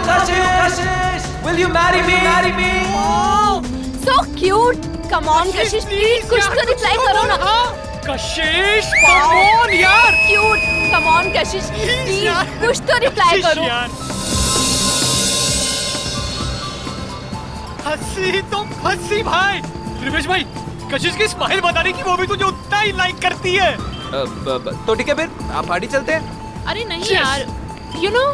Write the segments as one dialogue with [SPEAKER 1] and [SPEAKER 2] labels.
[SPEAKER 1] Kashish, will you marry me?
[SPEAKER 2] So cute. Come on, Kashish, please कुछ तो reply करो ना.
[SPEAKER 3] कशिश, come on यार.
[SPEAKER 2] Cute. Come on, Kashish, please कुछ तो रिप्लाई करो.
[SPEAKER 3] हंसी तो हंसी भाई. त्रिवेश भाई, कशिश की स्माइल बताने की वो भी तुझे उतना ही लाइक करती है.
[SPEAKER 1] तो ठीक है फिर आप पार्टी चलते हैं.
[SPEAKER 2] अरे नहीं यार. You know,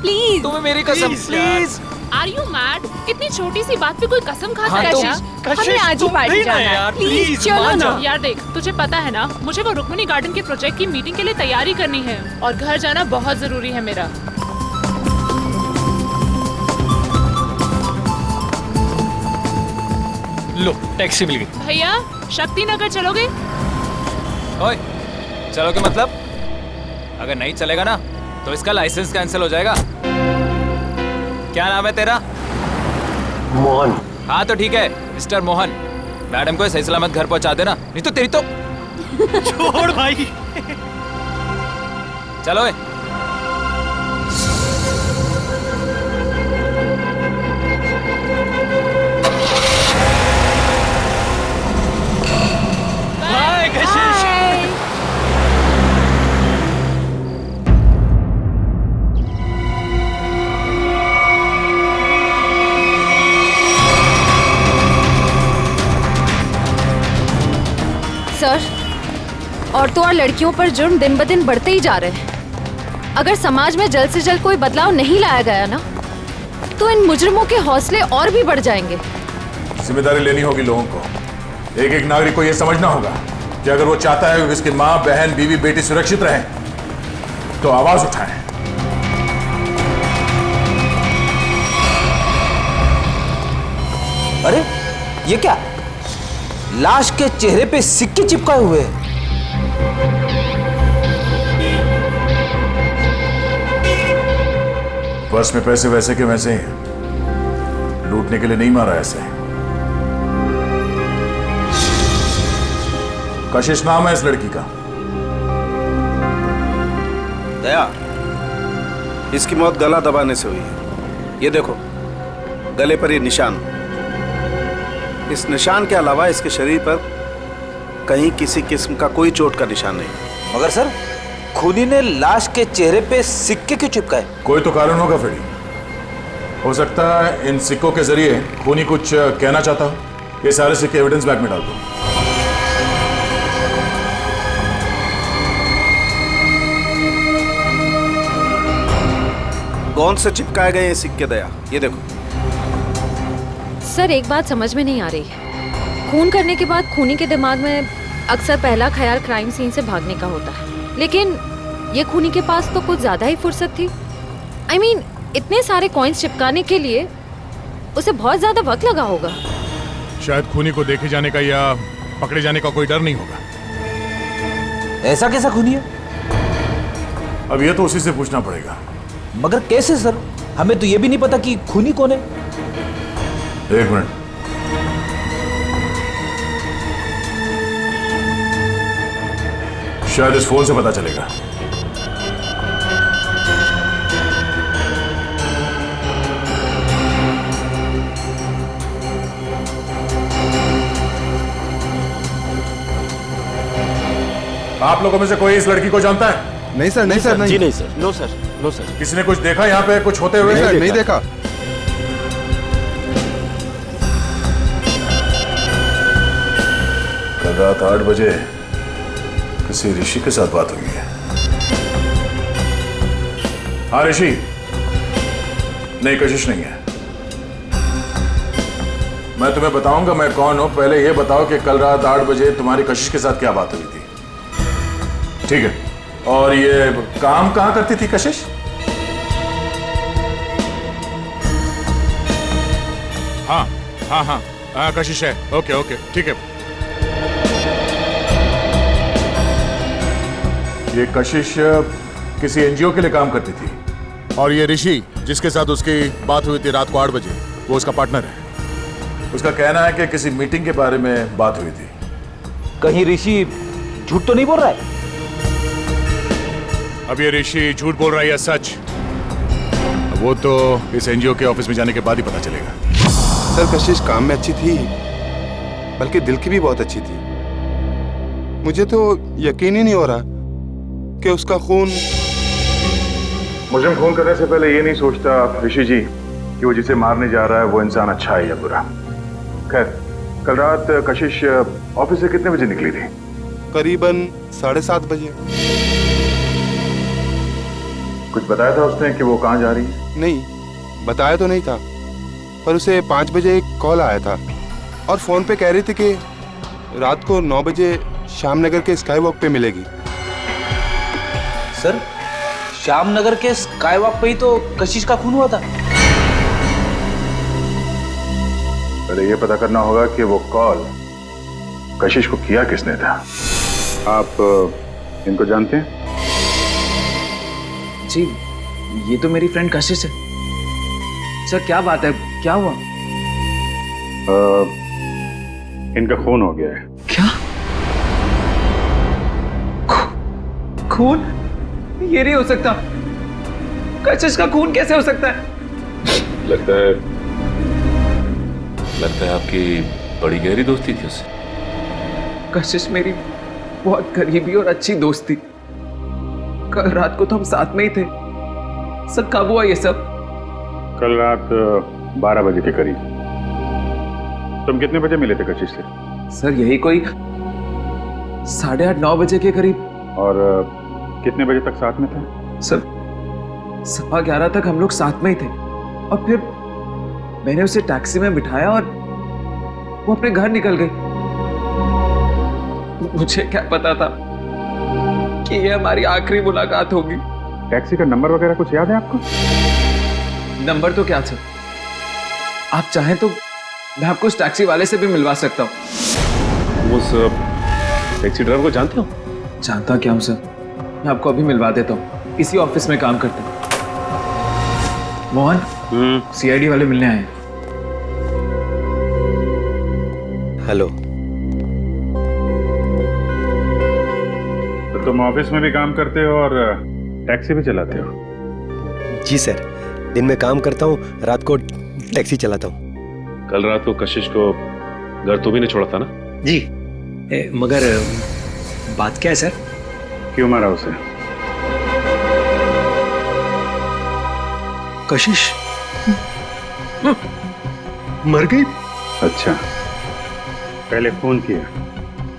[SPEAKER 2] please.
[SPEAKER 1] तुम्हें मेरी कसम प्लीज.
[SPEAKER 2] Are you mad? इतनी छोटी सी बात पे कोई कसम खाता है क्या?
[SPEAKER 3] कशिश,
[SPEAKER 2] हमें आज ही
[SPEAKER 3] तुम
[SPEAKER 2] पार्टी
[SPEAKER 3] नहीं ना
[SPEAKER 2] जाना है.
[SPEAKER 3] यार,
[SPEAKER 2] प्लीज
[SPEAKER 3] please,
[SPEAKER 2] चलो
[SPEAKER 3] मान
[SPEAKER 2] ना.
[SPEAKER 3] जा.
[SPEAKER 4] यार देख, तुझे पता है ना, मुझे वो रुक्मिणी गार्डन के प्रोजेक्ट की मीटिंग के लिए तैयारी करनी है और घर जाना बहुत जरूरी है मेरा.
[SPEAKER 3] लो टैक्सी मिल गई.
[SPEAKER 4] भैया, शक्ति नगर चलोगे?
[SPEAKER 1] ओए, चलोगे मतलब? अगर नहीं चलेगा ना तो इसका लाइसेंस कैंसिल हो जाएगा. क्या नाम है तेरा?
[SPEAKER 5] मोहन.
[SPEAKER 1] हाँ तो ठीक है मिस्टर मोहन. मैडम को सही सलामत घर पहुंचा देना, नहीं तो तेरी तो.
[SPEAKER 3] छोड़ भाई.
[SPEAKER 1] चलो
[SPEAKER 3] बाय कशिश.
[SPEAKER 2] सर, औरतों और लड़कियों पर जुर्म दिन ब दिन बढ़ते ही जा रहे हैं. अगर समाज में जल्द से जल्द कोई बदलाव नहीं लाया गया ना, तो इन मुजरिमों के हौसले और भी बढ़ जाएंगे.
[SPEAKER 6] जिम्मेदारी लेनी होगी लोगों को. एक एक नागरिक को यह समझना होगा कि अगर वो चाहता है कि उसकी माँ, बहन, बीवी, बेटी सुरक्षित रहें, तो आवाज उठाएं.
[SPEAKER 7] अरे ये क्या? लाश के चेहरे पे सिक्के चिपकाए हुए हैं.
[SPEAKER 6] पर्स में पैसे वैसे के वैसे ही हैं. लूटने के लिए नहीं मारा ऐसे. कशिश नाम है इस लड़की का.
[SPEAKER 5] दया, इसकी मौत गला दबाने से हुई है. ये देखो, गले पर ये निशान. इस निशान के अलावा इसके शरीर पर कहीं किसी किस्म का कोई चोट का निशान नहीं.
[SPEAKER 7] मगर सर, खूनी ने लाश के चेहरे पे सिक्के क्यों चिपकाए?
[SPEAKER 6] कोई तो कारण होगा फ्रेडी. हो सकता है इन सिक्कों के जरिए खूनी कुछ कहना चाहता हो. ये सारे सिक्के एविडेंस बैग में डाल दो.
[SPEAKER 5] कौन से चिपकाए गए ये सिक्के दया? ये देखो.
[SPEAKER 2] सर, एक बात समझ में नहीं आ रही. खून करने के बाद खूनी के दिमाग में अक्सर पहला ख्याल क्राइम सीन से भागने का होता है, लेकिन ये खूनी के पास तो कुछ ज्यादा ही फुर्सत थी. I mean, इतने सारे कॉइन्स चिपकाने के लिए उसे बहुत ज्यादा वक्त लगा होगा.
[SPEAKER 6] शायद खूनी को देखे जाने का या पकड़े जाने का कोई डर नहीं होगा.
[SPEAKER 7] ऐसा कैसा खूनी है?
[SPEAKER 6] अब ये तो उसी से पूछना पड़ेगा.
[SPEAKER 7] मगर कैसे सर? हमें तो ये भी नहीं पता कि खूनी कौन है.
[SPEAKER 6] एक मिनट. शायद इस फोन से पता चलेगा. आप लोगों में से कोई इस लड़की को जानता है?
[SPEAKER 8] नहीं सर, नहीं सर, नहीं.
[SPEAKER 5] जी नहीं sir. No sir, no sir.
[SPEAKER 6] किसी ने कुछ देखा यहाँ पे कुछ होते हुए?
[SPEAKER 8] नहीं देखा.
[SPEAKER 6] कल रात 8 बजे किसी ऋषि के साथ बात हुई है. हाँ ऋषि. नहीं, कशिश नहीं है. मैं तुम्हें बताऊंगा मैं कौन हूं. पहले यह बताओ कि कल रात 8 बजे तुम्हारी कशिश के साथ क्या बात हुई थी. ठीक है. और ये काम कहां करती थी कशिश? हाँ हाँ हाँ हाँ, कशिश है. ओके ओके, ठीक है. ये कशिश किसी एनजीओ के लिए काम करती थी. और ये ऋषि जिसके साथ उसकी बात हुई थी रात को 8 बजे, वो उसका पार्टनर है. उसका कहना है कि किसी मीटिंग के बारे में बात हुई थी.
[SPEAKER 7] कहीं ऋषि झूठ तो नहीं बोल रहा है?
[SPEAKER 6] अब ये ऋषि झूठ बोल रहा है या सच, अब वो तो इस एनजीओ के ऑफिस में जाने के बाद ही पता चलेगा।
[SPEAKER 8] सर कशिश काम में अच्छी थी, बल्कि दिल की भी बहुत अच्छी थी। मुझे तो यकीन ही नहीं हो रहा कि उसका खून।
[SPEAKER 6] मुझे खून करने से पहले ये नहीं सोचता ऋषि जी कि वो जिसे मारने जा रहा है वो इंसान अच्छा है या बुरा। खैर, कल रात कशिश ऑफिस से कितने बजे निकली थी?
[SPEAKER 8] करीबन 7:30 बजे।
[SPEAKER 6] कुछ बताया था उसने कि वो कहाँ जा रही है?
[SPEAKER 8] नहीं, बताया तो नहीं था, पर उसे 5 बजे एक कॉल आया था और फोन पे कह रही थी कि रात को 9 बजे श्याम नगर के स्काई वॉक पे मिलेगी।
[SPEAKER 7] सर, श्याम नगर के स्काई वॉक पे ही तो कशिश का खून हुआ था।
[SPEAKER 6] पहले ये पता करना होगा कि वो कॉल कशिश को किया किसने था। आप इनको जानते हैं?
[SPEAKER 7] जी, ये तो मेरी फ्रेंड कशिश है। सर क्या बात है, क्या हुआ?
[SPEAKER 6] इनका खून हो गया है।
[SPEAKER 7] क्या? खून? ये नहीं हो सकता। कशिश का खून कैसे हो सकता है?
[SPEAKER 9] लगता है आपकी बड़ी गहरी दोस्ती थी उससे।
[SPEAKER 7] कशिश मेरी बहुत करीबी और अच्छी दोस्त थी। कल रात को तो हम साथ में ही थे। सर कब हुआ ये सब?
[SPEAKER 6] कल रात 12 बजे के करीब। तुम कितने बजे मिले थे कशिश से?
[SPEAKER 7] सर यही कोई 8:30-9 बजे के करीब।
[SPEAKER 6] और कितने बजे तक साथ में थे?
[SPEAKER 7] सर 11:15 तक हम लोग साथ में ही थे और फिर मैंने उसे टैक्सी में बिठाया और वो अपने घर निकल गई। मुझे क्या पता था कि ये हमारी आखिरी मुलाकात होगी।
[SPEAKER 6] टैक्सी का नंबर वगैरह कुछ याद है आपको?
[SPEAKER 7] नंबर तो क्या सर, आप चाहें तो मैं आपको उस टैक्सी वाले से भी मिलवा सकता हूँ।
[SPEAKER 9] उस टैक्सी ड्राइवर को जानते हो?
[SPEAKER 7] जानता क्या हूँ सर, मैं आपको अभी मिलवा देता हूँ। इसी ऑफिस में काम करते हैं। मोहन, सीआईडी वाले मिलने आए हैं।
[SPEAKER 8] हेलो।
[SPEAKER 6] तो तुम ऑफिस में भी काम करते हो और टैक्सी भी चलाते हो?
[SPEAKER 10] जी सर, दिन में काम करता हूँ, रात को टैक्सी चलाता हूँ।
[SPEAKER 9] कल रात को कशिश को घर तो भी नहीं छोड़ा था ना?
[SPEAKER 10] जी, मगर बात क्या है सर?
[SPEAKER 6] क्यों मारा उसे?
[SPEAKER 10] कशिश मर गई।
[SPEAKER 6] अच्छा, पहले फोन किया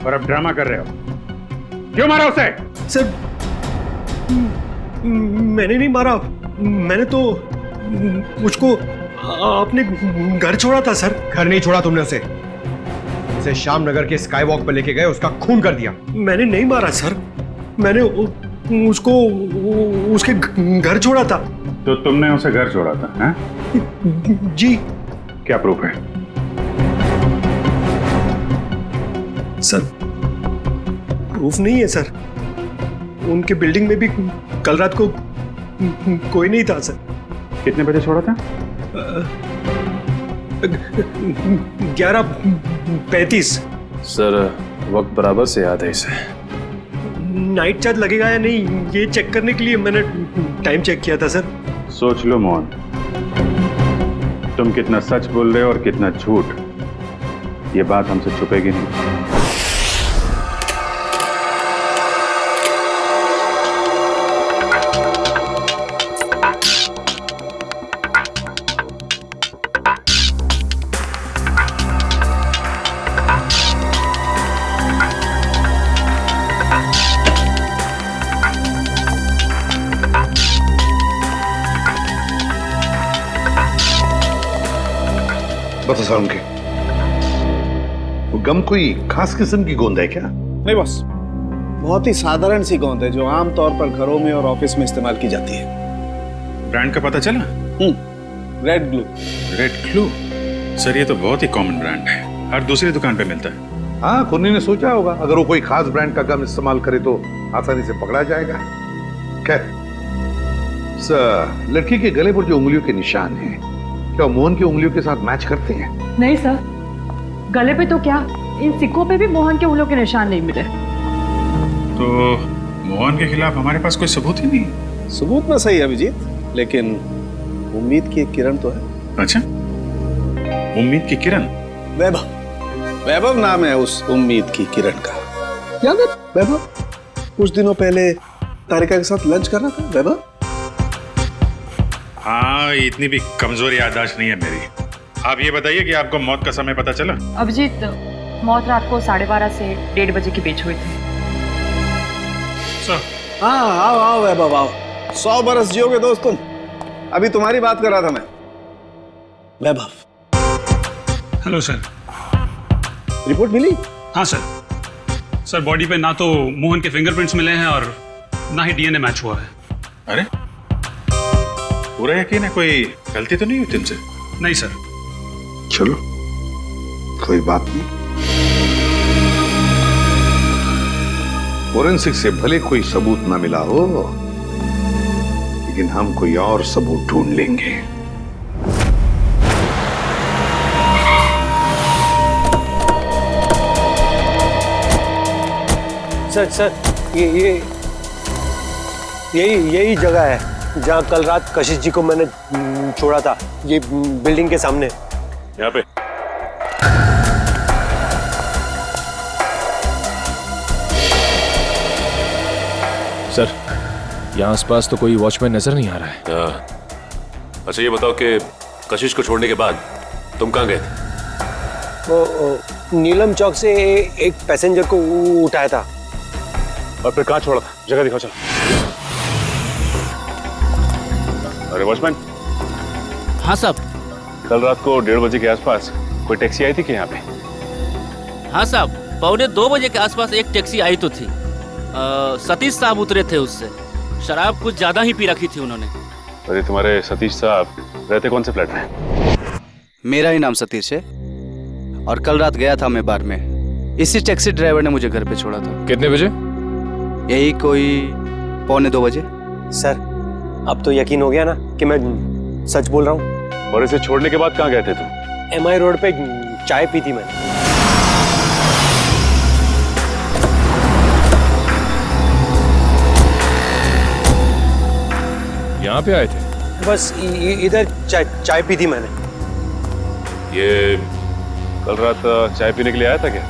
[SPEAKER 6] और अब ड्रामा कर रहे हो। क्यों मारा उसे?
[SPEAKER 10] सर मैंने नहीं मारा, मैंने तो मुझको अपने घर छोड़ा था सर।
[SPEAKER 3] घर नहीं छोड़ा तुमने उसे श्याम नगर के स्काई वॉक पर लेके गए, उसका खून कर दिया।
[SPEAKER 10] मैंने नहीं मारा सर, मैंने उसको उसके घर छोड़ा था।
[SPEAKER 6] तो तुमने उसे घर छोड़ा था? हैं?
[SPEAKER 10] जी।
[SPEAKER 6] क्या प्रूफ है?
[SPEAKER 10] सर प्रूफ नहीं है सर, उनके बिल्डिंग में भी कल रात को कोई नहीं था सर।
[SPEAKER 6] कितने बजे छोड़ा था?
[SPEAKER 10] 11:35।
[SPEAKER 9] सर वक्त बराबर से याद है इसे।
[SPEAKER 10] नाइट चार्ज लगेगा या नहीं ये चेक करने के लिए मैंने टाइम चेक किया था सर।
[SPEAKER 6] सोच लो मोहन, तुम कितना सच बोल रहे हो और कितना झूठ, ये बात हमसे छुपेगी नहीं।
[SPEAKER 11] बता सारुण के, वो गम कोई खास किस्म की गोंद है क्या?
[SPEAKER 5] नहीं बस, बहुत ही साधारण सी गोंद है जो आमतौर पर घरों में और ऑफिस में इस्तेमाल की जाती है।
[SPEAKER 6] ब्रांड का पता चला?
[SPEAKER 5] Red glue.
[SPEAKER 6] Red glue? Sir ये तो बहुत ही कॉमन ब्रांड है, हर दूसरी दुकान पे मिलता है।
[SPEAKER 11] हाँ, खुन्नी ने सोचा होगा अगर वो कोई खास ब्रांड का गम इस्तेमाल करे तो आसानी से पकड़ा जाएगा। खैर, लड़की के गले पर जो उंगलियों के निशान हैं, क्या मोहन की उंगलियों के साथ मैच करते हैं?
[SPEAKER 12] नहीं सर, गले पे तो क्या, इन सिक्कों पे भी मोहन के उंगलियों के निशान नहीं मिले।
[SPEAKER 6] तो मोहन के खिलाफ हमारे पास कोई सबूत ही नहीं?
[SPEAKER 5] सबूत ना सही अभिजीत, लेकिन उम्मीद की एक किरण तो है।
[SPEAKER 6] अच्छा, उम्मीद की किरण?
[SPEAKER 5] वैभव, वैभव नाम है उस उम्मीद की किरण का। याद है वैभव? कुछ दिनों पहले तारिका के साथ लंच करना था वैभव।
[SPEAKER 6] हाँ, इतनी भी कमजोर याददाश्त नहीं है मेरी। आप ये बताइए कि आपको मौत का समय पता चला?
[SPEAKER 12] अभिजीत, मौत रात को 12:30 से 1:30 बजे के बीच हुई थी।
[SPEAKER 5] हाँ, आओ आओ वैभव आओ। 100 बरस जियोगे दोस्त तुम। अभी तुम्हारी बात कर रहा था मैं। वैभव,
[SPEAKER 13] हेलो सर।
[SPEAKER 5] रिपोर्ट मिली?
[SPEAKER 13] हाँ सर। सर, बॉडी पे ना तो मोहन के फिंगरप्रिंट्स मिले हैं और ना ही डीएनए मैच हुआ है।
[SPEAKER 6] अरे, पूरा यकीन है कोई गलती तो नहीं हुई तुमसे?
[SPEAKER 13] नहीं सर।
[SPEAKER 11] चलो, कोई बात नहीं। फोरेंसिक से भले कोई सबूत ना मिला हो, लेकिन हम कोई और सबूत ढूंढ लेंगे।
[SPEAKER 10] सर, यही जगह है जहाँ कल रात कशिश जी को मैंने छोड़ा था। ये बिल्डिंग के सामने।
[SPEAKER 9] यहाँ पे?
[SPEAKER 1] सर, यहाँ आसपास तो कोई वॉचमैन नजर नहीं आ रहा है।
[SPEAKER 9] अच्छा, ये बताओ कि कशिश को छोड़ने के बाद तुम कहाँ गए थे?
[SPEAKER 10] वो नीलम चौक से एक पैसेंजर को उठाया था।
[SPEAKER 9] और फिर कहाँ छोड़ा था? जगह दिखाओ चलो। अरे वॉचमैन।
[SPEAKER 14] हाँ साहब।
[SPEAKER 9] कल रात को 1:30 बजे के आसपास कोई टैक्सी आई थी कि यहाँ पे?
[SPEAKER 14] हाँ साहब, 1:45 बजे के आसपास एक टैक्सी आई तो थी। सतीश साहब उतरे थे उससे। शराब कुछ ज्यादा ही पी रखी थी उन्होंने।
[SPEAKER 9] अरे तुम्हारे सतीश साहब रहते कौन से फ्लैट में?
[SPEAKER 15] मेरा ही नाम सतीश है और कल रात गया था मैं बार में। इसी टैक्सी ड्राइवर ने मुझे घर पे छोड़ा था।
[SPEAKER 1] कितने बजे?
[SPEAKER 15] यही कोई 1:45 बजे।
[SPEAKER 10] सर, अब तो यकीन हो गया ना कि मैं सच बोल रहा हूँ।
[SPEAKER 9] और इसे छोड़ने के बाद कहाँ गए थे तुम?
[SPEAKER 10] MI रोड पे चाय पी थी मैंने।
[SPEAKER 1] यहाँ पे आए थे?
[SPEAKER 10] बस इधर चाय पी थी मैंने।
[SPEAKER 9] ये कल रात चाय पीने के लिए आया था क्या?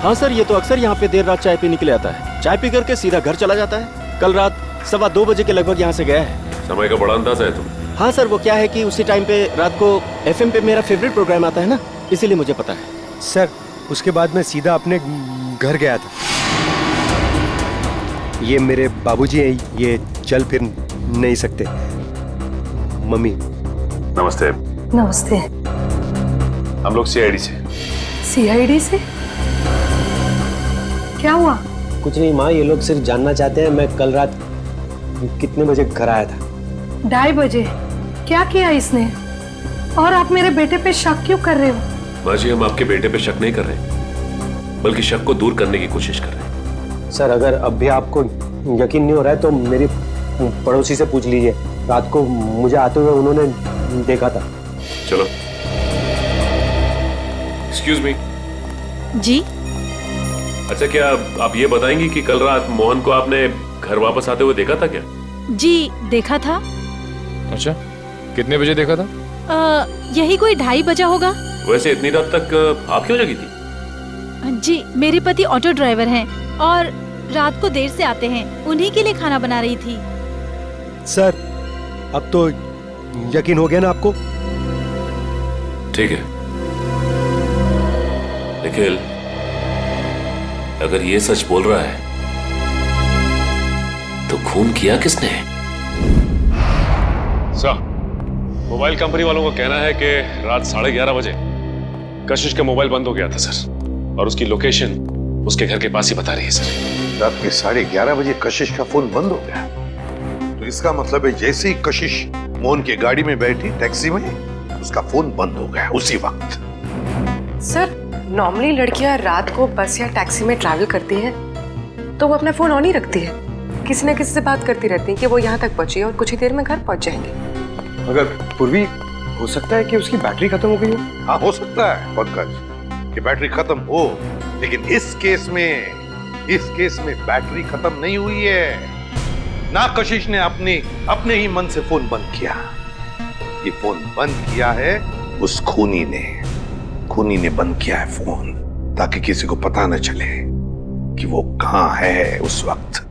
[SPEAKER 14] हाँ सर, ये तो अक्सर यहाँ पे देर रात चाय पीने के लिए आता है। चाय पी करके सीधा घर चला जाता है। कल रात 2:15 बजे के लगभग यहाँ से गया है।
[SPEAKER 9] समय का बड़ा अंदाजा है तुम।
[SPEAKER 14] हाँ सर, वो क्या है कि उसी टाइम पे रात को FM पे मेरा फेवरेट प्रोग्राम आता है ना, इसीलिए मुझे पता है।
[SPEAKER 10] सर, उसके बाद मैं सीधा अपने घर गया था। ये मेरे बाबूजी हैं, ये चल फिर नहीं सकते। मम्मी।
[SPEAKER 9] नमस्ते।
[SPEAKER 12] नमस्ते।
[SPEAKER 9] हम लोग CID से।
[SPEAKER 12] CID से? क्या हुआ?
[SPEAKER 10] कुछ नहीं माँ, ये लोग सिर्फ जानना चाहते हैं मैं कल रात कितने बजे घर आया था।
[SPEAKER 12] 2:30 बजे। क्या किया इसने? और आप मेरे बेटे पे शक क्यों कर रहे हो?
[SPEAKER 9] माँ जी, हम आपके बेटे पे शक नहीं कर रहे, बल्कि शक को दूर करने की कोशिश कर रहे हैं।
[SPEAKER 10] सर, अगर अब भी आपको यकीन नहीं हो रहा है तो मेरी पड़ोसी से पूछ लीजिए। रात को मुझे आते हुए उन्होंने देखा था।
[SPEAKER 9] चलो। Excuse me.
[SPEAKER 2] जी?
[SPEAKER 9] अच्छा, क्या आप ये बताएंगी कि कल रात मोहन को आपने घर वापस आते हुए देखा था क्या?
[SPEAKER 2] जी, देखा था।
[SPEAKER 1] अच्छा, कितने बजे देखा था?
[SPEAKER 2] यही कोई 2:30 बजा होगा।
[SPEAKER 9] वैसे इतनी रात तक आप क्यों जगी थी?
[SPEAKER 2] जी, मेरे पति ऑटो ड्राइवर हैं और रात को देर से आते हैं। उन्हीं के लिए खाना बना रही थी।
[SPEAKER 10] सर, अब तो यकीन हो गया ना आपको?
[SPEAKER 9] ठीक है निखिल, अगर ये सच बोल रहा है तो खून किया किसने? सर, मोबाइल कंपनी वालों का कहना है कि रात 11:30 बजे कशिश का मोबाइल बंद हो गया था सर, और उसकी लोकेशन उसके घर के पास ही बता रही है सर।
[SPEAKER 11] रात के 11:30 बजे कशिश का फोन बंद हो गया, तो इसका मतलब है जैसे ही कशिश मोहन की गाड़ी में बैठी टैक्सी में, उसका फोन बंद हो गया उसी वक्त।
[SPEAKER 12] सर, नॉर्मली लड़कियां रात को बस या टैक्सी में ट्रैवल करती हैं तो वो अपना फोन ऑन ही रखती है। किसी न किसी से बात करती रहती है कि वो यहाँ तक पहुंची और कुछ ही देर में घर पहुंच जाएंगे।
[SPEAKER 10] मगर पूर्वी, हो सकता है कि उसकी बैटरी खत्म हो गई हो।
[SPEAKER 11] हाँ, हो सकता है पंकज कि बैटरी खत्म हो, लेकिन इस केस में बैटरी खत्म नहीं हुई है। ना कशिश ने अपने ही मन से फोन बंद किया। ये फोन बंद किया है उस खूनी ने बंद किया है फोन, ताकि किसी को पता न चले कि वो कहाँ है उस वक्त।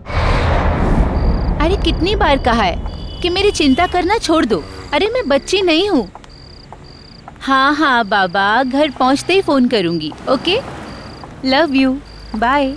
[SPEAKER 16] अरे कितनी बार कहा है कि मेरी चिंता करना छोड़ दो। अरे मैं बच्ची नहीं हूँ। हाँ हाँ बाबा, घर पहुँचते ही फोन करूँगी। Okay, love you, bye.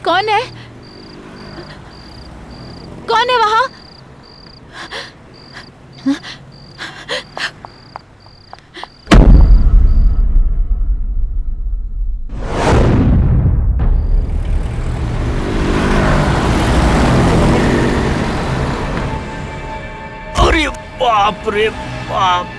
[SPEAKER 16] कौन है? कौन है वहां?
[SPEAKER 14] अरे बाप रे बाप।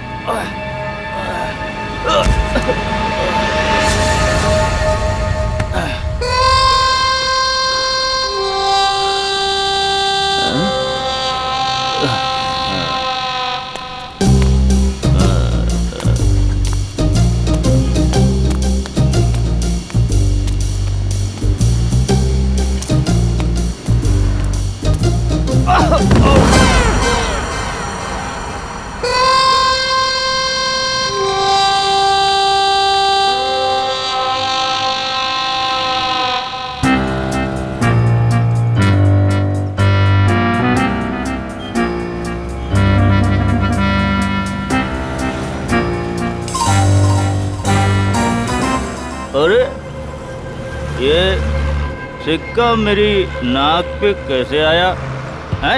[SPEAKER 17] अरे ये सिक्का मेरी नाक पे कैसे आया है?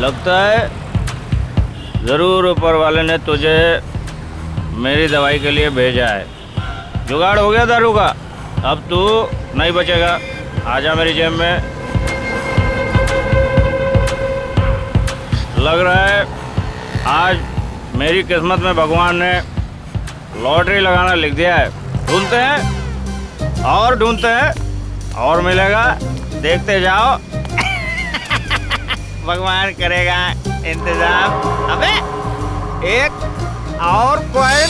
[SPEAKER 17] लगता है जरूर ऊपर वाले ने तुझे मेरी दवाई के लिए भेजा है। जुगाड़ हो गया दारू का, अब तू नहीं बचेगा। आजा मेरी जेब में। लग रहा है आज मेरी किस्मत में भगवान ने लॉटरी लगाना लिख दिया है। ढूंढते हैं और ढूंढते हैं और मिलेगा, देखते जाओ। भगवान करेगा इंतजाम। अबे एक और कॉइन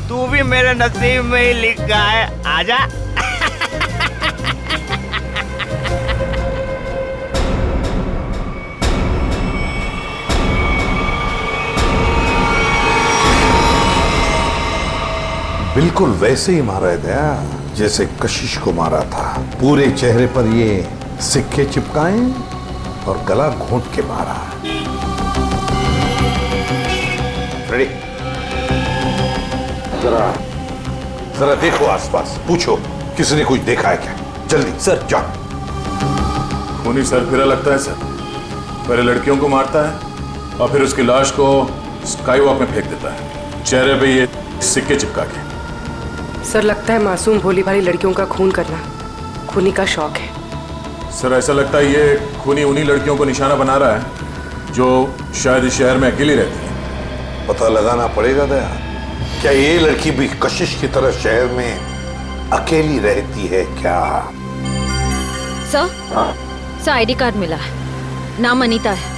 [SPEAKER 17] तू भी मेरे नसीब में ही लिखा है। आजा।
[SPEAKER 11] बिल्कुल वैसे ही मारा है दया, जैसे कशिश को मारा था। पूरे चेहरे पर ये सिक्के चिपकाए और गला घोंट के मारा। रेडी? जरा देखो आसपास, पूछो किसी ने कुछ देखा है क्या? जल्दी सर जाओ।
[SPEAKER 6] खूनी सरफिरा लगता है सर। पहले लड़कियों को मारता है और फिर उसकी लाश को स्काई वॉक में फेंक देता है, चेहरे पे ये सिक्के चिपका के।
[SPEAKER 12] सर लगता है मासूम भोली भाली लड़कियों का खून करना खूनी का शौक है।
[SPEAKER 6] सर ऐसा लगता है ये खूनी उन्हीं लड़कियों को निशाना बना रहा है जो शायद इस शहर में अकेली रहती है।
[SPEAKER 11] पता लगाना पड़ेगा दया, क्या ये लड़की भी कशिश की तरह शहर में अकेली रहती है क्या?
[SPEAKER 2] सर आईडी कार्ड मिला है, नाम अनीता है,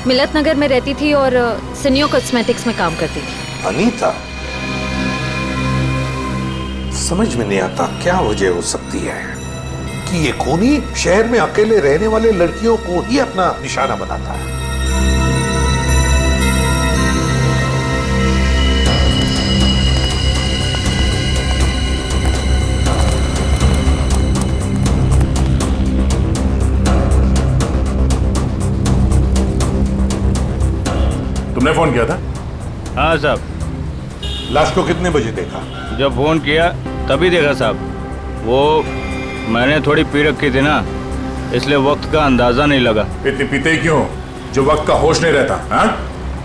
[SPEAKER 2] मिलत नगर में रहती थी और सिनियो कॉस्मेटिक्स में काम करती थी।
[SPEAKER 11] अनीता? समझ में नहीं आता क्या वजह हो सकती है कि ये खूनी शहर में अकेले रहने वाले लड़कियों को ही अपना निशाना बनाता है।
[SPEAKER 6] तुमने फोन किया था?
[SPEAKER 17] हाँ साहब।
[SPEAKER 11] लाश को कितने बजे देखा?
[SPEAKER 17] जब फोन किया तभी देखा साहब। वो मैंने थोड़ी पी रखी थी ना, इसलिए वक्त का अंदाजा नहीं लगा।
[SPEAKER 6] इतनी पीते ही क्यों जो वक्त का होश नहीं रहता? हाँ?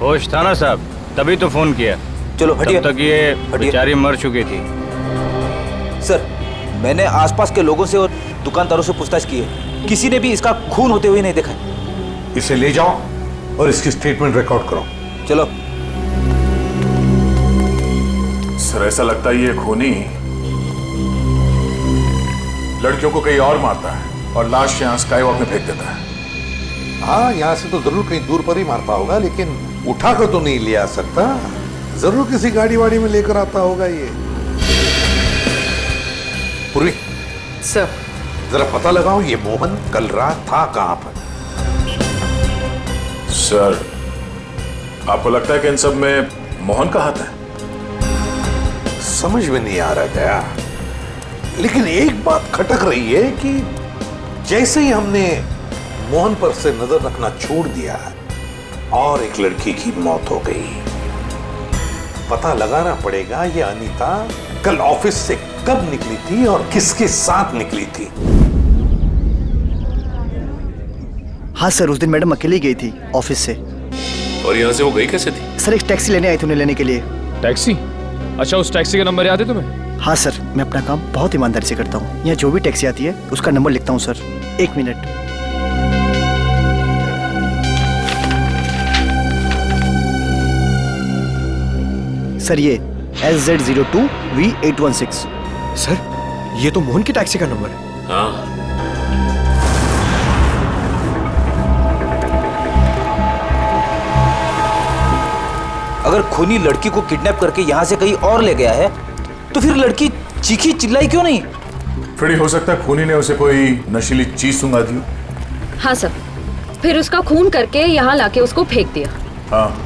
[SPEAKER 17] होश था ना साहब, तभी तो फोन किया।
[SPEAKER 18] चलो हटिए।
[SPEAKER 17] तब तक ये बेचारी मर चुकी थी।
[SPEAKER 18] सर, मैंने आसपास के लोगों से और दुकानदारों से पूछताछ की है, किसी ने भी इसका खून होते हुए नहीं देखा।
[SPEAKER 11] इसे ले जाओ और इसकी स्टेटमेंट रिकॉर्ड करो।
[SPEAKER 18] चलो।
[SPEAKER 6] सर, ऐसा लगता है ये खूनी लड़कियों को कहीं और मारता है और लाश यहाँ स्काई वॉक में फेंक देता है।
[SPEAKER 11] हाँ, यहाँ से तो जरूर कहीं दूर पर ही मारता होगा, लेकिन उठाकर तो नहीं ले आ सकता। जरूर किसी गाड़ी वाड़ी में लेकर आता होगा ये। पूरी
[SPEAKER 12] सर,
[SPEAKER 11] जरा पता लगाओ ये मोहन कल रात था कहां पर।
[SPEAKER 6] सर, आपको लगता है कि इन सब में मोहन का हाथ है?
[SPEAKER 11] समझ में नहीं आ रहा गया, लेकिन एक बात खटक रही है कि जैसे ही हमने मोहन पर से नजर रखना छोड़ दिया और एक लड़की की मौत हो गई। पता लगाना पड़ेगा ये अनीता कल ऑफिस से कब निकली थी और किसके साथ निकली थी।
[SPEAKER 19] हाँ सर, उस दिन मैडम अकेली गई थी ऑफिस से।
[SPEAKER 9] और यहाँ से वो गई कैसे थी?
[SPEAKER 19] सर, एक टैक्सी लेने आई थी उन्हें लेने के लिए।
[SPEAKER 3] टैक्सी? अच्छा, उस टैक्सी का नंबर याद है तुम्हें?
[SPEAKER 19] हाँ सर, मैं अपना काम बहुत ईमानदारी से करता हूँ। यहाँ जो भी टैक्सी आती है उसका नंबर लिखता हूँ सर। 1 मिनट। सर, ये SZ02V816।
[SPEAKER 10] सर, ये तो मोहन की टैक्सी का नंबर है।
[SPEAKER 9] हाँ।
[SPEAKER 18] अगर खूनी लड़की को किडनैप करके यहाँ से कहीं और ले गया है, तो फिर लड़की चीखी चिल्लाई क्यों नहीं?
[SPEAKER 6] फिर हो सकता है खूनी ने उसे कोई नशीली चीज सुंघा दी।
[SPEAKER 2] हाँ सर, फिर उसका खून करके यहाँ लाके उसको फेंक दिया।
[SPEAKER 6] हाँ,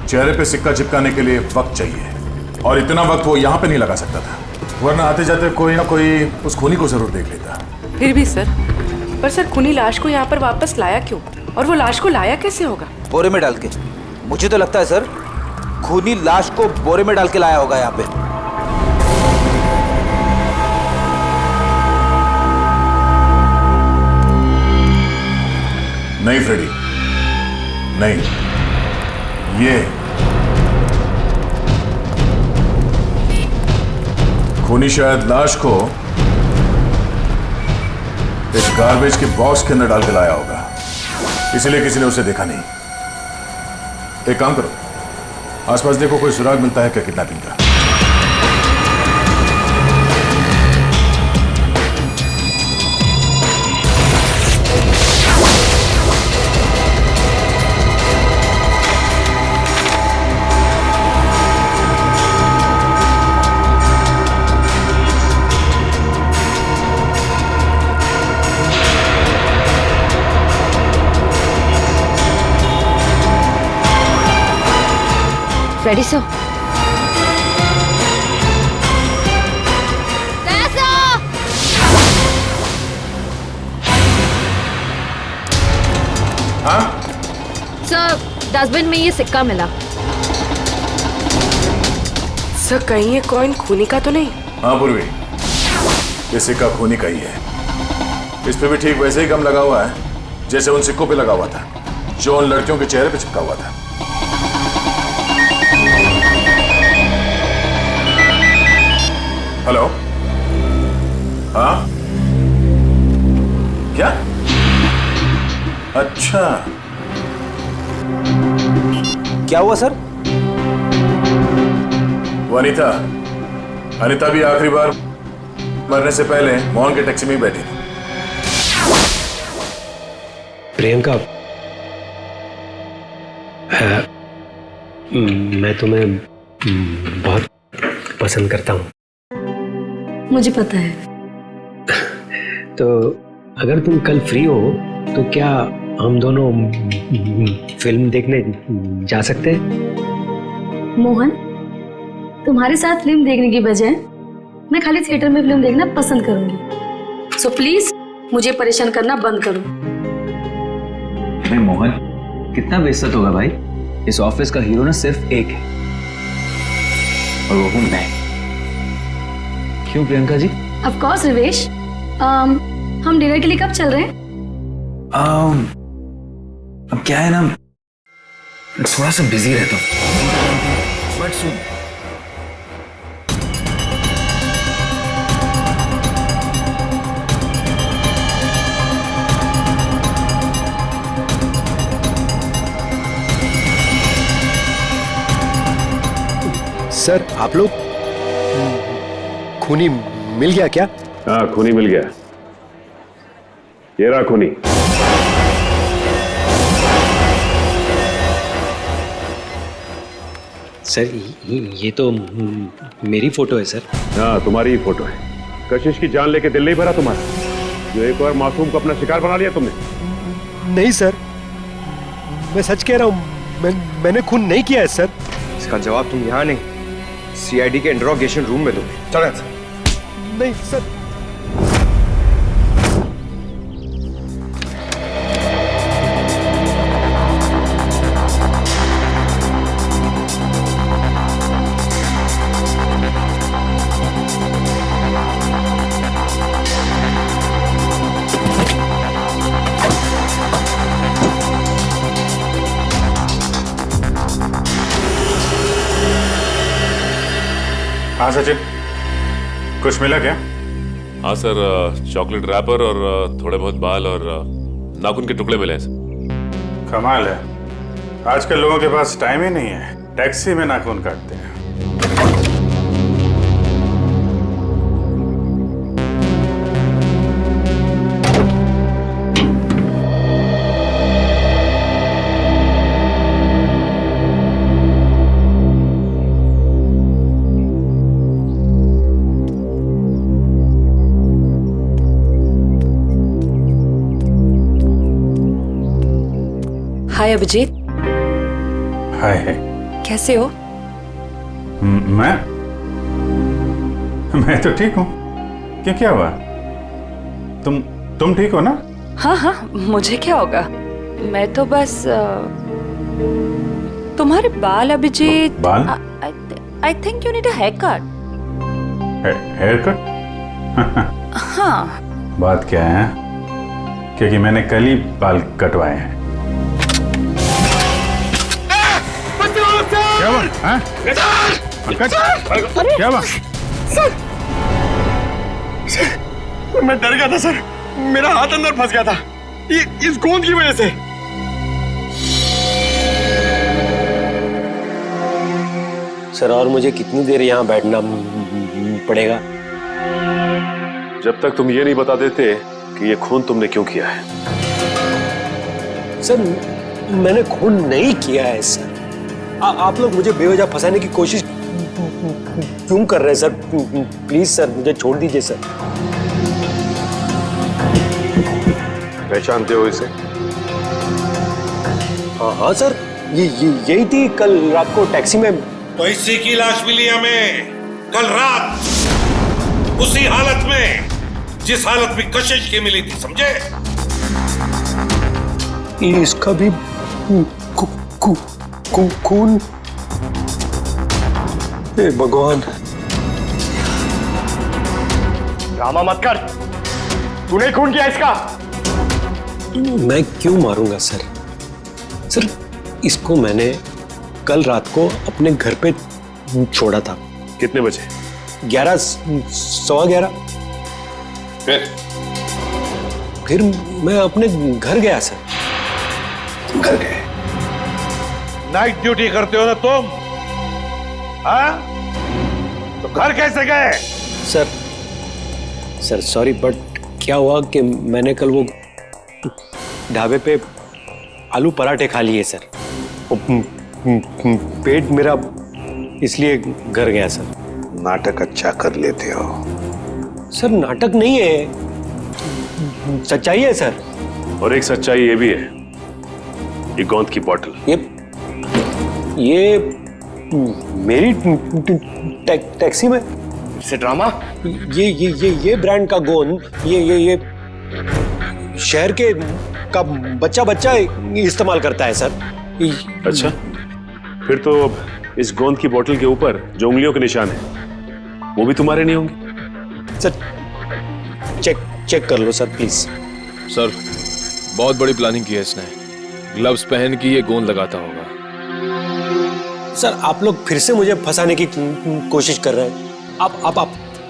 [SPEAKER 6] चेहरे पे सिक्का चिपकाने के लिए वक्त चाहिए, और इतना वक्त वो यहाँ पे नहीं लगा सकता था, वरना आते जाते कोई ना कोई उस खूनी को जरूर देख लेता।
[SPEAKER 12] फिर भी सर, पर सर खूनी लाश को यहाँ पर वापस लाया क्यों? और वो लाश को लाया कैसे होगा?
[SPEAKER 18] बोरे में डाल के। मुझे तो लगता है सर, खूनी लाश को बोरे में डाल के लाया होगा यहाँ पे।
[SPEAKER 6] नहीं फ्रेडी, नहीं, ये खूनी शायद लाश को एक गार्बेज के बॉक्स के अंदर डाल के लाया होगा, इसलिए किसी ने उसे देखा नहीं। एक काम करो, आसपास देखो कोई सुराग मिलता है क्या किडनैपिंग का।
[SPEAKER 2] Ready sir?
[SPEAKER 6] हाँ?
[SPEAKER 2] सर, डस्टबिन में ये सिक्का मिला।
[SPEAKER 12] सर, कहीं ये कॉइन खूनी का तो नहीं?
[SPEAKER 6] हाँ पूर्वी, ये सिक्का खूनी का ही है। इस पे भी ठीक वैसे ही गम लगा हुआ है जैसे उन सिक्कों पे लगा हुआ था, जो उन लड़कियों के चेहरे पे चिपका हुआ था। हेलो? हाँ? क्या? अच्छा,
[SPEAKER 18] क्या हुआ सर?
[SPEAKER 6] वो अनीता भी आखिरी बार मरने से पहले मोहन के टैक्सी में ही बैठी थी।
[SPEAKER 10] प्रियंका, मैं तुम्हें बहुत पसंद करता हूँ।
[SPEAKER 20] मुझे पता है।
[SPEAKER 10] तो अगर तुम कल फ्री हो तो क्या हम दोनों फिल्म देखने जा सकते हैं?
[SPEAKER 20] मोहन, तुम्हारे साथ फिल्म देखने की बजाय मैं खाली थिएटर में फिल्म देखना पसंद करूंगी। सो प्लीज मुझे परेशान करना बंद करो।
[SPEAKER 7] अरे मोहन, कितना बेइज्जत होगा भाई। इस ऑफिस का हीरो ना सिर्फ एक है, और वो हूं मैं। क्यों प्रियंका जी?
[SPEAKER 20] ऑफ कोर्स रिवेश, हम डिनर के लिए कब चल रहे हैं?
[SPEAKER 7] अब क्या है ना, थोड़ा सा बिजी रहता हूँ, बट सुन।
[SPEAKER 19] सर आप लोग खूनी मिल गया क्या?
[SPEAKER 9] हाँ खूनी मिल गया, ये रहा खूनी।
[SPEAKER 10] सर ये तो मेरी फोटो है सर।
[SPEAKER 9] हाँ तुम्हारी ही फोटो है। कशिश की जान लेके दिल नहीं भरा तुम्हारा, जो एक और मासूम को अपना शिकार बना लिया तुमने।
[SPEAKER 19] नहीं सर, मैं सच कह रहा हूँ, मैंने खून नहीं किया है सर।
[SPEAKER 7] इसका जवाब तुम यहाँ नहीं, सीआईडी के इंट्रोगेशन रूम में दो। चलो सर।
[SPEAKER 19] नहीं सर।
[SPEAKER 6] हाँ सचिन, कुछ मिला क्या?
[SPEAKER 9] हाँ सर, चॉकलेट रैपर और थोड़े बहुत बाल और नाखून के टुकड़े मिले हैं सर।
[SPEAKER 6] कमाल है, आजकल लोगों के पास टाइम ही नहीं है, टैक्सी में नाखून काटते हैं।
[SPEAKER 12] हाय अभिजीत।
[SPEAKER 6] हाय।
[SPEAKER 12] कैसे हो?
[SPEAKER 6] मैं तो ठीक हूँ। क्या हुआ? तुम ठीक हो ना?
[SPEAKER 12] हाँ हाँ, मुझे क्या होगा, मैं तो बस तुम्हारे बाल अभिजीत।
[SPEAKER 6] बाल?
[SPEAKER 12] I think you need a haircut.
[SPEAKER 6] Haircut?
[SPEAKER 12] हाँ।
[SPEAKER 6] बात क्या है? क्योंकि मैंने कल ही बाल कटवाए हैं। क्या बात? हाँ? क्या बात?
[SPEAKER 3] मैं डर गया था सर, मेरा हाथ अंदर फंस गया था इस गोंद की वजह से।
[SPEAKER 10] सर और मुझे कितनी देर यहाँ बैठना पड़ेगा?
[SPEAKER 9] जब तक तुम ये नहीं बता देते कि ये खून तुमने क्यों किया है।
[SPEAKER 10] सर मैंने खून नहीं किया है सर। आप लोग मुझे बेवजह फंसाने की कोशिश क्यों कर रहे हैं सर? प्लीज सर मुझे छोड़ दीजिए सर।
[SPEAKER 9] पहचानते हो इसे?
[SPEAKER 10] हाँ सर, यही थी कल रात को टैक्सी में।
[SPEAKER 11] तो इसी की लाश मिली हमें कल रात, उसी हालत में जिस हालत में कशिश की मिली थी, समझे?
[SPEAKER 10] इसका भी खून? हे भगवान।
[SPEAKER 3] ड्रामा मत कर, तूने खून किया इसका।
[SPEAKER 10] मैं क्यों मारूंगा सर? सर इसको मैंने कल रात को अपने घर पे छोड़ा था।
[SPEAKER 9] कितने बजे?
[SPEAKER 10] 11, सवा 11। फिर मैं अपने घर गया सर।
[SPEAKER 11] घर गए? नाइट ड्यूटी करते हो ना तुम? हाँ? तो घर कैसे गए?
[SPEAKER 10] सर सॉरी, बट क्या हुआ कि मैंने कल वो ढाबे पे आलू पराठे खा लिए सर। पेट मेरा इसलिए घर गया सर।
[SPEAKER 11] नाटक अच्छा कर लेते हो
[SPEAKER 10] सर। नाटक नहीं है, सच्चाई है सर।
[SPEAKER 9] और एक सच्चाई ये भी है, ये गोंद की बोतल।
[SPEAKER 10] ये मेरी टैक्सी में
[SPEAKER 3] से ड्रामा।
[SPEAKER 10] ये ब्रांड का गोंद ये शहर के का बच्चा इस्तेमाल करता है सर।
[SPEAKER 9] अच्छा, फिर तो इस गोंद की बोतल के ऊपर जो उंगलियों के निशान है वो भी तुम्हारे नहीं होंगे?
[SPEAKER 10] सर चेक कर लो सर प्लीज।
[SPEAKER 21] सर बहुत बड़ी प्लानिंग की है इसने, ग्लव्स पहन के ये गोंद लगाता होगा। सर आप लोग फिर से मुझे फंसाने की कोशिश कर रहे हैं।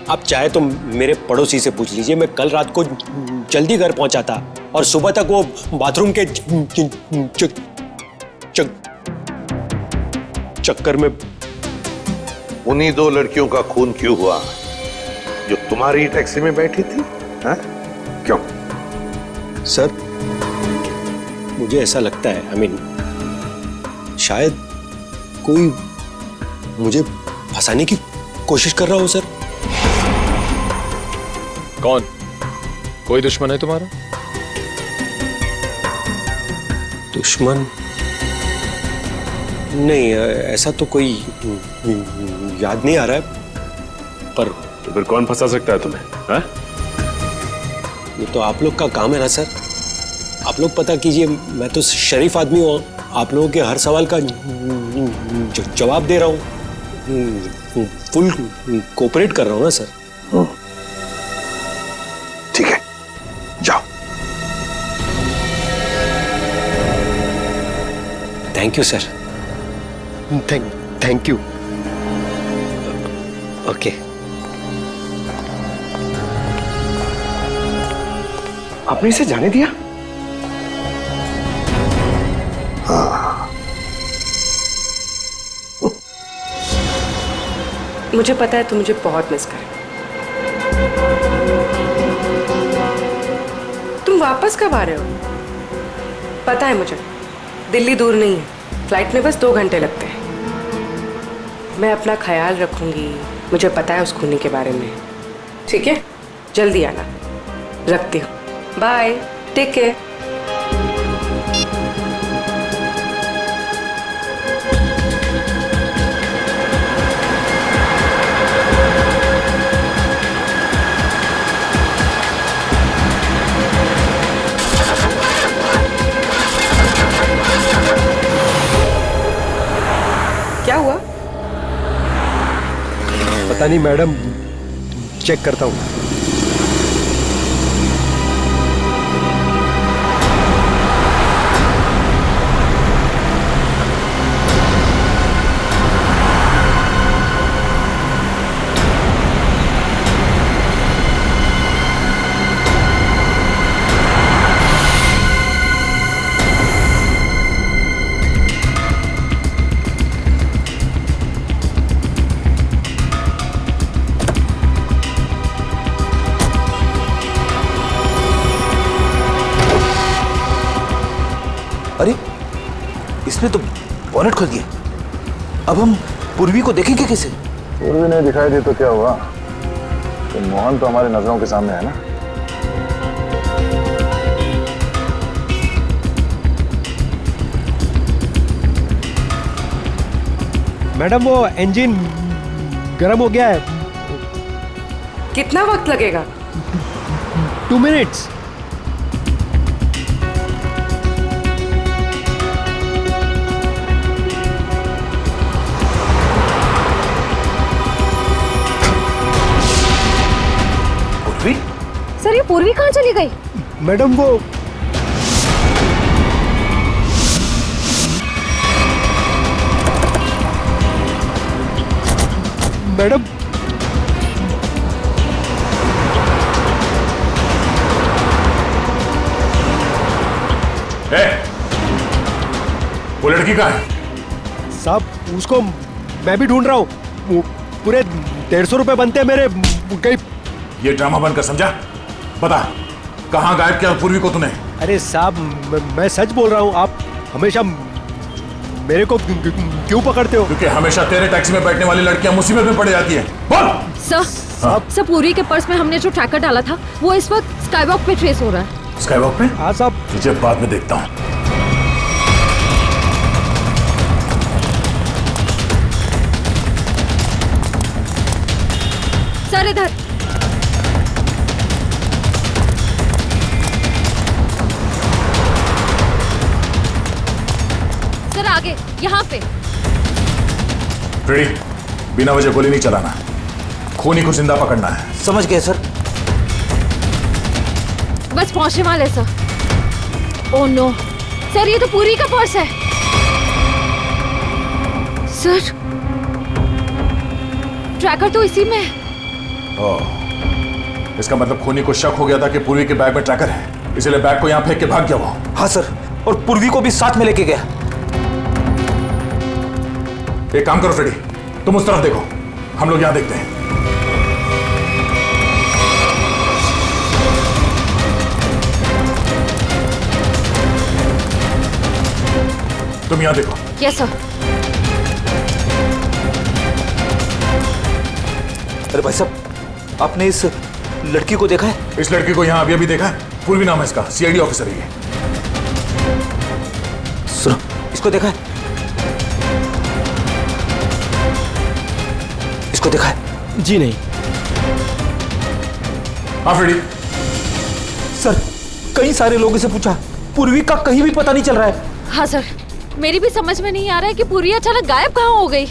[SPEAKER 21] आप चाहे तो मेरे पड़ोसी से पूछ लीजिए, मैं कल रात को जल्दी घर पहुंचा था और सुबह तक वो बाथरूम के चक्कर में।
[SPEAKER 11] उन्हीं दो लड़कियों का खून क्यों हुआ जो तुम्हारी टैक्सी में बैठी थी? हाँ? क्यों?
[SPEAKER 21] सर मुझे ऐसा लगता है, शायद कोई मुझे फंसाने की कोशिश कर रहा हो सर।
[SPEAKER 9] कौन? कोई दुश्मन है तुम्हारा?
[SPEAKER 21] दुश्मन नहीं, ऐसा तो कोई याद नहीं आ रहा है, पर
[SPEAKER 9] तो फिर कौन फंसा सकता है तुम्हें? हाँ?
[SPEAKER 21] ये तो आप लोग का काम है ना सर। आप लोग पता कीजिए, मैं तो शरीफ आदमी हूँ, आप लोगों के हर सवाल का जवाब दे रहा हूँ, फुल कोऑपरेट कर रहा हूँ ना सर।
[SPEAKER 11] ठीक है, जाओ।
[SPEAKER 21] Thank you sir. Thank you. Okay.
[SPEAKER 19] आपने इसे जाने दिया?
[SPEAKER 12] मुझे पता है तुम मुझे बहुत मिस कर। तुम वापस कब आ रहे हो? पता है मुझे, दिल्ली दूर नहीं है, फ्लाइट में बस 2 घंटे लगते हैं। मैं अपना ख्याल रखूंगी, मुझे पता है उस खूनी के बारे में। ठीक है, जल्दी आना। रखती हूँ, बाय, टेक केयर। क्या हुआ?
[SPEAKER 21] पता नहीं मैडम, चेक करता हूँ।
[SPEAKER 18] अरे इसने तो बॉनेट खोल दिया। अब हम पूर्वी को देखेंगे कैसे?
[SPEAKER 6] पूर्वी नहीं दिखाई दी तो क्या हुआ? तो मोहन तो हमारी नजरों के सामने है ना।
[SPEAKER 21] मैडम वो इंजन गर्म हो गया है।
[SPEAKER 12] कितना वक्त लगेगा?
[SPEAKER 21] 2 मिनट्स।
[SPEAKER 2] सर ये पूर्वी कहाँ चली गई?
[SPEAKER 21] मैडम वो मैडम
[SPEAKER 6] वो लड़की कहाँ है?
[SPEAKER 21] साहब उसको मैं भी ढूंढ रहा हूँ। पूरे 150 रुपए बनते हैं मेरे। कहीं
[SPEAKER 6] ये ड्रामा बनकर समझा? बता कहाँ गायब किया पूर्वी को तूने?
[SPEAKER 21] अरे साहब मैं सच बोल रहा हूँ। आप हमेशा मेरे को क्यों पकड़ते हो?
[SPEAKER 6] क्योंकि हमेशा तेरे टैक्सी में बैठने वाली लड़कियां मुसीबत में पड़ जाती हैं। बोल।
[SPEAKER 2] सर पूर्वी के पर्स में हमने जो ट्रैकर डाला था वो इस वक्त स्काईवॉक पे ट्रेस हो रहा है।
[SPEAKER 6] स्काईवॉक पे?
[SPEAKER 21] हाँ साहब।
[SPEAKER 6] तुझे बाद में देखता हूँ।
[SPEAKER 2] सर इधर। सर आगे यहाँ पे।
[SPEAKER 6] रेडी, बिना वजह गोली नहीं चलाना, खूनी को जिंदा पकड़ना है।
[SPEAKER 18] समझ गए सर।
[SPEAKER 2] बस पहुंचने वाले सर। ओह नो सर, ये तो पूरी का पर्स है। सर, ट्रैकर तो इसी में है।
[SPEAKER 6] ओह, इसका मतलब खूनी को शक हो गया था कि पूर्वी के बैग में ट्रैकर है, इसलिए बैग को यहाँ फेंक के भाग गया वो।
[SPEAKER 18] हाँ सर, और पूर्वी को भी साथ में लेके गया।
[SPEAKER 6] एक काम करो फ्रेडी, तुम उस तरफ देखो, हम लोग यहाँ देखते हैं। तुम यहाँ देखो।
[SPEAKER 2] Yes sir.
[SPEAKER 18] अरे भाई साहब, आपने इस लड़की को देखा है?
[SPEAKER 6] इस लड़की को यहाँ अभी अभी देखा है। पूर्वी नाम है इसका, सीआईडी ऑफिसर है ये।
[SPEAKER 18] सुनो, इसको देखा है? इसको देखा है?
[SPEAKER 3] जी नहीं।
[SPEAKER 6] हाँ फ्रेडी।
[SPEAKER 18] सर, कई सारे लोगों से पूछा, पूर्वी का कहीं भी पता नहीं चल रहा है।
[SPEAKER 2] हाँ सर, मेरी भी समझ में नहीं आ रहा है कि पूर्वी अचानक गायब कहाँ हो गई।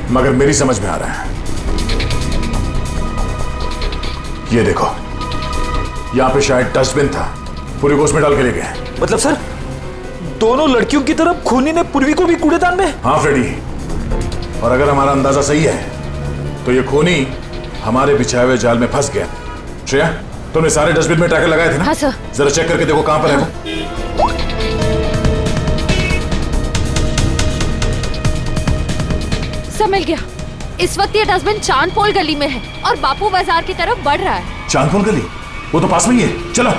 [SPEAKER 6] मगर मेरी समझ में आ रहा है। ये देखो, यहाँ पे शायद डस्टबिन था, पूर्वी को उसमें डाल के ले गए।
[SPEAKER 18] मतलब सर, दोनों लड़कियों की तरफ खूनी ने पूर्वी को भी कूड़ेदान में?
[SPEAKER 6] हाँ फ्रेडी, और अगर हमारा अंदाजा सही है तो ये खूनी हमारे बिछाए हुए जाल में फंस गया। श्रेया, तुमने सारे डस्टबिन में ट्रैकर लगाए थे ना?
[SPEAKER 2] हाँ सर।
[SPEAKER 6] जरा चेक करके देखो कहां पर है वो।
[SPEAKER 2] सब मिल गया। इस वक्त ये डस्टबिन चांदपोल गली में है और बापू बाजार की तरफ बढ़ रहा है।
[SPEAKER 6] चांदपोल गली? वो तो पास में ही है, चलो।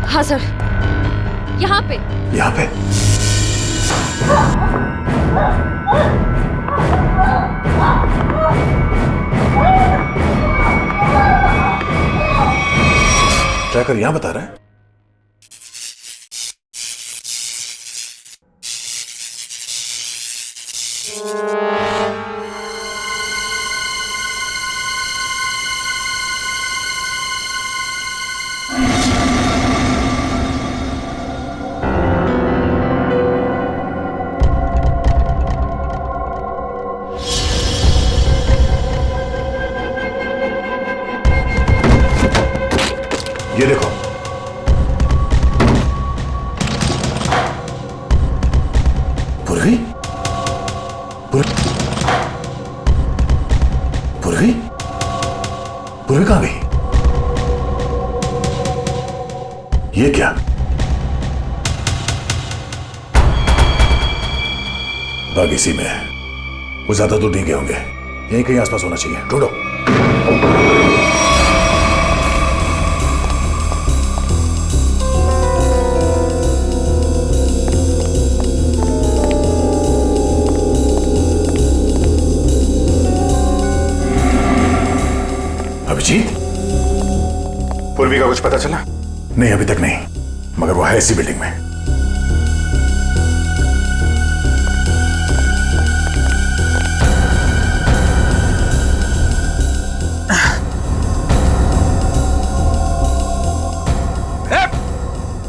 [SPEAKER 2] हाँ सर, यहाँ पे।
[SPEAKER 6] यहाँ पे? ट्रैकर यहाँ बता रहा है। ये देखो, पूर्वी? पूर्वी? पूर्वी कहां गई? ये क्या? बाग इसी में है। वो ज्यादा दूर नहीं गए होंगे, यहीं कहीं आसपास होना चाहिए। ढूंढो। अभिजीत, पूर्वी का कुछ पता चला? नहीं, अभी तक नहीं, मगर वो है इसी बिल्डिंग में।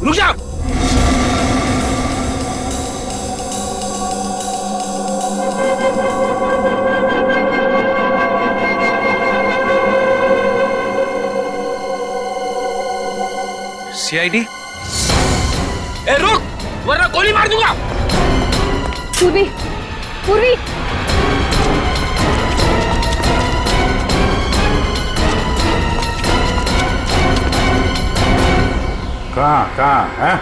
[SPEAKER 3] रुक जा।
[SPEAKER 1] सीआईडी? ए रुक, वरना गोली मार दूंगा।
[SPEAKER 2] पूर्वी, पूर्वी।
[SPEAKER 6] कहाँ है?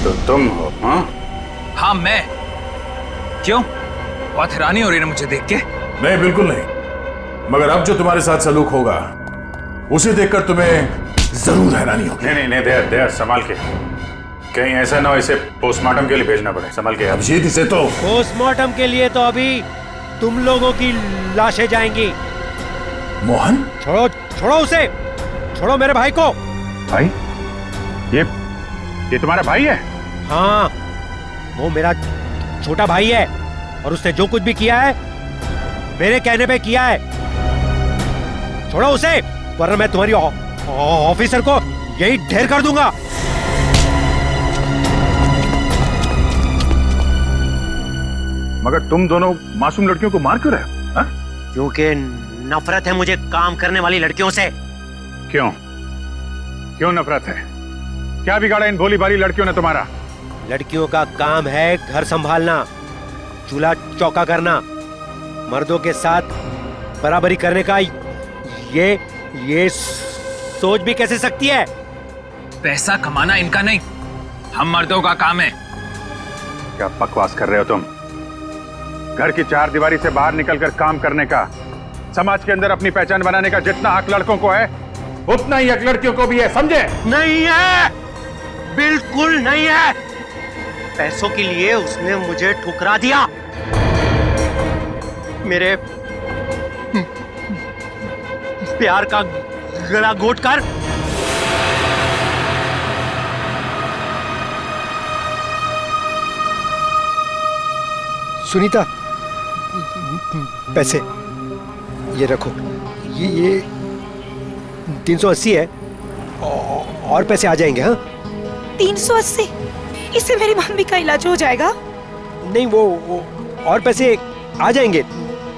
[SPEAKER 6] तो तुम हो? हाँ,
[SPEAKER 1] हाँ मैं। क्यों? बहुत हैरानी हो रही है ना मुझे देख के?
[SPEAKER 6] नहीं, बिल्कुल नहीं। मगर अब जो तुम्हारे साथ सलूक होगा उसे देखकर तुम्हें जरूर हैरानी होगी।
[SPEAKER 4] नहीं, देर संभाल के, कहीं ऐसा ना हो इसे पोस्टमार्टम के लिए भेजना पड़े। संभाल के।
[SPEAKER 6] अभिजीत, इसे तो
[SPEAKER 21] पोस्टमार्टम के लिए तो अभी तुम लोगों की लाशें जाएंगी।
[SPEAKER 6] मोहन,
[SPEAKER 21] छोड़ो उसे, छोड़ो मेरे भाई को।
[SPEAKER 4] भाई? ये तुम्हारा भाई है?
[SPEAKER 21] हाँ, वो मेरा छोटा भाई है और उसने जो कुछ भी किया है मेरे कहने पे किया है। छोड़ो उसे, वरना मैं तुम्हारी ऑफिसर को यही ढेर कर दूंगा।
[SPEAKER 4] मगर तुम दोनों मासूम लड़कियों को मार क्यों रहे हो? हाँ?
[SPEAKER 21] क्योंकि नफरत है मुझे काम करने वाली लड़कियों से।
[SPEAKER 4] क्यों नफरत है? क्या बिगाड़ा इन भोली भाली लड़कियों ने तुम्हारा?
[SPEAKER 21] लड़कियों का काम है घर संभालना, चूल्हा चौका करना, मर्दों के साथ बराबरी करने का। ये सोच भी कैसे सकती है?
[SPEAKER 1] पैसा कमाना इनका नहीं, हम मर्दों का काम है।
[SPEAKER 4] क्या बकवास कर रहे हो तुम? घर की चार दीवारी से बाहर निकलकर काम करने का, समाज के अंदर अपनी पहचान बनाने का जितना हक लड़कों को है उतना ही हक लड़कियों को भी है, समझे?
[SPEAKER 21] नहीं है, बिल्कुल नहीं है। पैसों के लिए उसने मुझे ठुकरा दिया। मेरे प्यार का गला घोट कर सुनीता, पैसे ये रखो। ये 380 है और पैसे आ जाएंगे। हाँ,
[SPEAKER 22] 380? इससे मेरी मम्मी का इलाज हो जाएगा?
[SPEAKER 21] नहीं, वो और पैसे आ जाएंगे,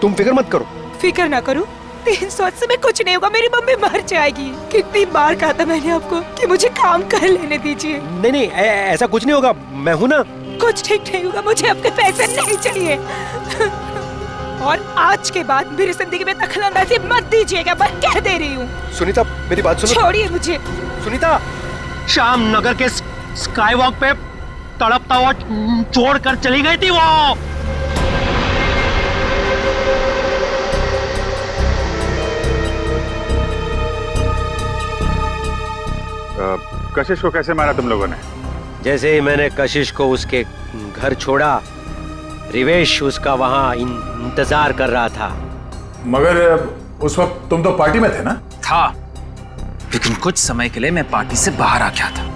[SPEAKER 21] तुम फिक्र मत करो।
[SPEAKER 22] फिक्र ना करूं? 380 में कुछ नहीं होगा, मेरी मम्मी मर जाएगी। कितनी बार कहा था मैंने आपको कि मुझे काम कर लेने दीजिए।
[SPEAKER 21] नहीं, ऐसा कुछ नहीं होगा, मैं हूं ना।
[SPEAKER 22] कुछ ठीक नहीं होगा, मुझे आपके पैसे नहीं चाहिए। और आज के बाद मेरी जिंदगी में दखलंदाजी मत दीजिएगा, मैं कह दे रही हूँ।
[SPEAKER 21] सुनीता, मेरी बात सुनो।
[SPEAKER 22] छोड़िए मुझे।
[SPEAKER 21] सुनीता, शाम नगर के स्काई वॉक पे तड़पता हुआ छोड़कर चली गई थी वो।
[SPEAKER 4] कशिश को कैसे मारा तुम लोगों ने?
[SPEAKER 21] जैसे ही मैंने कशिश को उसके घर छोड़ा, रिवेश उसका वहां इंतजार कर रहा था।
[SPEAKER 6] मगर उस वक्त तुम तो पार्टी में थे ना?
[SPEAKER 1] था, लेकिन कुछ समय के लिए मैं पार्टी से बाहर आ गया था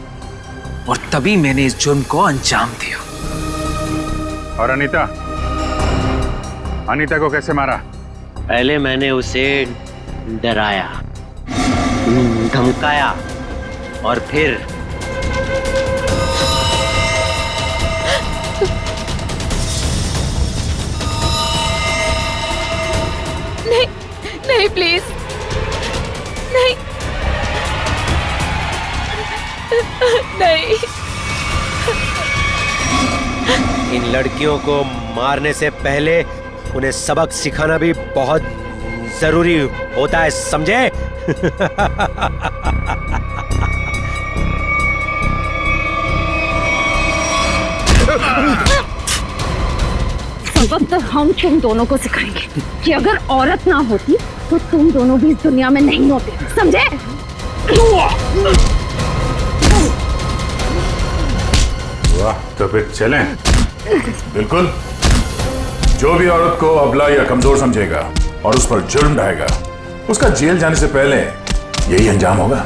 [SPEAKER 1] और तभी मैंने इस जुर्म को अंजाम दिया।
[SPEAKER 4] और अनीता को कैसे मारा?
[SPEAKER 21] पहले मैंने उसे डराया, धमकाया और फिर
[SPEAKER 22] नहीं प्लीज, नहीं नहीं।
[SPEAKER 21] इन लड़कियों को मारने से पहले उन्हें सबक सिखाना भी बहुत जरूरी होता है, समझे?
[SPEAKER 2] सबक तो हम तुम दोनों को सिखाएंगे कि अगर औरत ना होती तो तुम दोनों भी इस दुनिया में नहीं होते, समझे?
[SPEAKER 4] वाह, तो फिर चलें?
[SPEAKER 6] बिल्कुल। जो भी औरत को अबला या कमजोर समझेगा और उस पर जुर्म ढाएगा, उसका जेल जाने से पहले यही अंजाम होगा।